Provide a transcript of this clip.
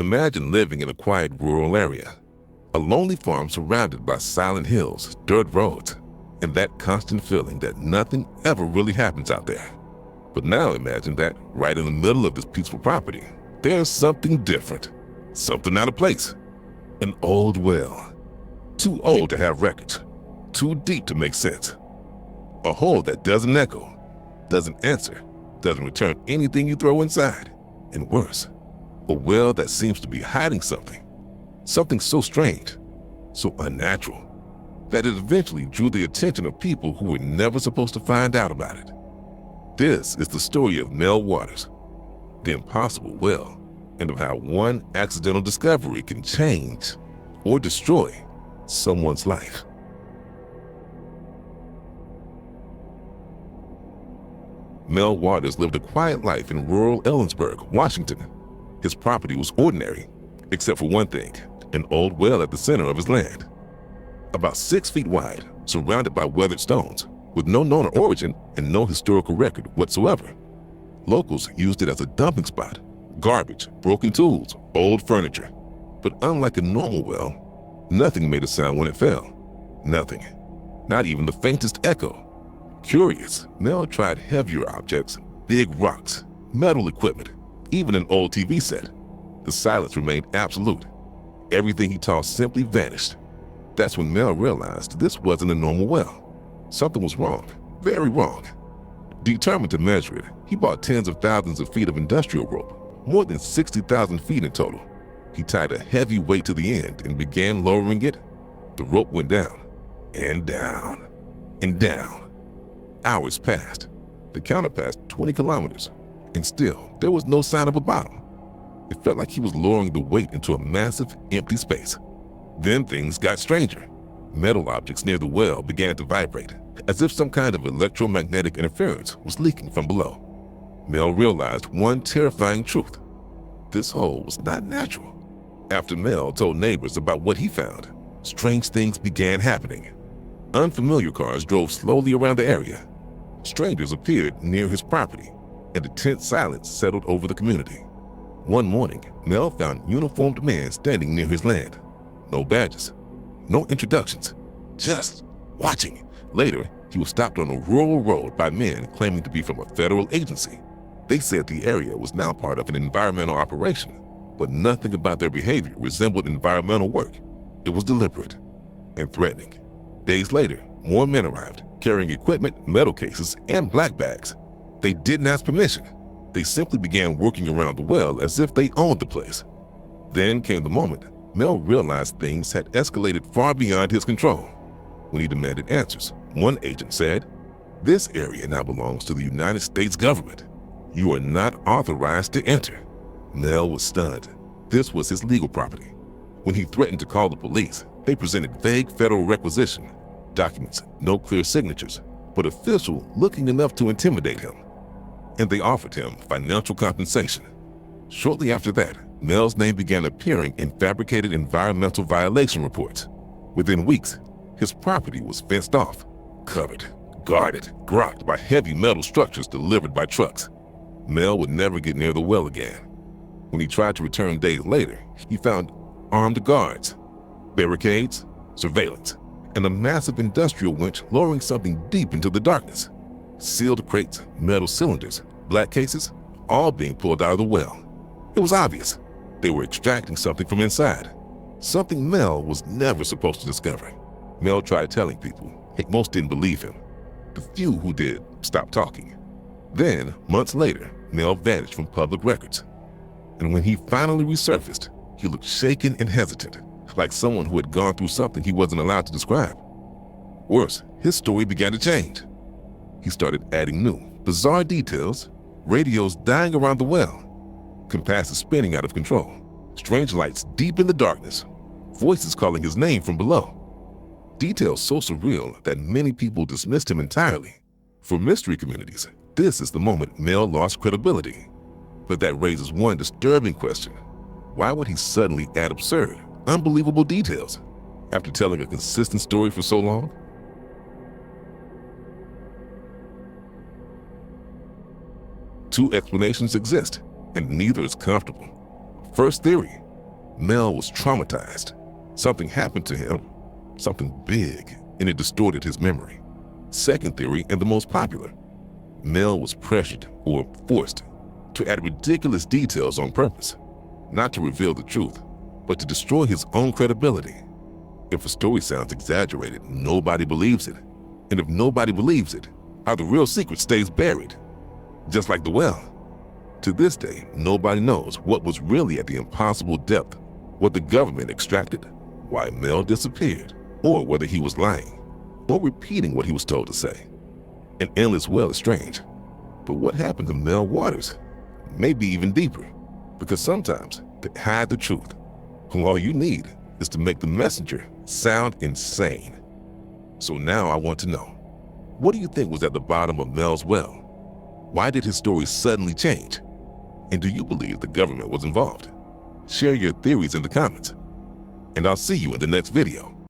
Imagine living in a quiet rural area, a lonely farm surrounded by silent hills, dirt roads, and that constant feeling that nothing ever really happens out there. But now imagine that right in the middle of this peaceful property, there's something different, something out of place. An old well, too old to have records, too deep to make sense. A hole that doesn't echo, doesn't answer, doesn't return anything you throw inside. And worse, a well that seems to be hiding something, something so strange, so unnatural, that it eventually drew the attention of people who were never supposed to find out about it. This is the story of Mel Waters, the impossible well, and of how one accidental discovery can change or destroy someone's life. Mel Waters lived a quiet life in rural Ellensburg, Washington. His property was ordinary, except for one thing, an old well at the center of his land. About 6 feet wide, surrounded by weathered stones, with no known origin and no historical record whatsoever. Locals used it as a dumping spot, garbage, broken tools, old furniture. But unlike a normal well, nothing made a sound when it fell. Nothing. Not even the faintest echo. Curious, Mel tried heavier objects, big rocks, metal equipment, even an old TV set. The silence remained absolute. Everything he tossed simply vanished. That's when Mel realized this wasn't a normal well. Something was wrong, very wrong. Determined to measure it, he bought tens of thousands of feet of industrial rope, more than 60,000 feet in total. He tied a heavy weight to the end and began lowering it. The rope went down, and down, and down. Hours passed. The counter passed 20 kilometers, and still there was no sign of a bottom. It felt like he was lowering the weight into a massive, empty space. Then things got stranger. Metal objects near the well began to vibrate, as if some kind of electromagnetic interference was leaking from below. Mel realized one terrifying truth. This hole was not natural. After Mel told neighbors about what he found, strange things began happening. Unfamiliar cars drove slowly around the area. Strangers appeared near his property, and a tense silence settled over the community. One morning, Mel found uniformed men standing near his land. No badges, no introductions, just watching. Later, he was stopped on a rural road by men claiming to be from a federal agency. They said the area was now part of an environmental operation, but nothing about their behavior resembled environmental work. It was deliberate and threatening. Days later, more men arrived, carrying equipment, metal cases, and black bags. They didn't ask permission. They simply began working around the well as if they owned the place. Then came the moment Mel realized things had escalated far beyond his control. When he demanded answers, one agent said, "This area now belongs to the United States government. You are not authorized to enter." Mel was stunned. This was his legal property. When he threatened to call the police, they presented vague federal requisition, documents, no clear signatures, but official looking enough to intimidate him. And they offered him financial compensation. Shortly after that, Mel's name began appearing in fabricated environmental violation reports. Within weeks, his property was fenced off, covered, guarded, blocked by heavy metal structures delivered by trucks. Mel would never get near the well again. When he tried to return days later, he found armed guards, barricades, surveillance, and a massive industrial winch lowering something deep into the darkness. Sealed crates, metal cylinders, black cases, all being pulled out of the well. It was obvious. They were extracting something from inside, something Mel was never supposed to discover. Mel tried telling people, yet most didn't believe him. The few who did stopped talking. Then, months later, Mel vanished from public records. And when he finally resurfaced, he looked shaken and hesitant, like someone who had gone through something he wasn't allowed to describe. Worse, his story began to change. He started adding new, bizarre details, radios dying around the well, compasses spinning out of control, strange lights deep in the darkness, voices calling his name from below. Details so surreal that many people dismissed him entirely. For mystery communities, this is the moment Mel lost credibility. But that raises one disturbing question. Why would he suddenly add absurd, unbelievable details after telling a consistent story for so long? Two explanations exist, and neither is comfortable. First theory, Mel was traumatized. Something happened to him, something big, and it distorted his memory. Second theory, and the most popular, Mel was pressured or forced to add ridiculous details on purpose, not to reveal the truth, but to destroy his own credibility. If a story sounds exaggerated, nobody believes it. And if nobody believes it, how the real secret stays buried. Just like the well. To this day, nobody knows what was really at the impossible depth, what the government extracted, why Mel disappeared, or whether he was lying, or repeating what he was told to say. An endless well is strange, but what happened to Mel Waters may be even deeper, because sometimes they hide the truth, when all you need is to make the messenger sound insane. So now I want to know, what do you think was at the bottom of Mel's well? Why did his story suddenly change? And do you believe the government was involved? Share your theories in the comments, and I'll see you in the next video.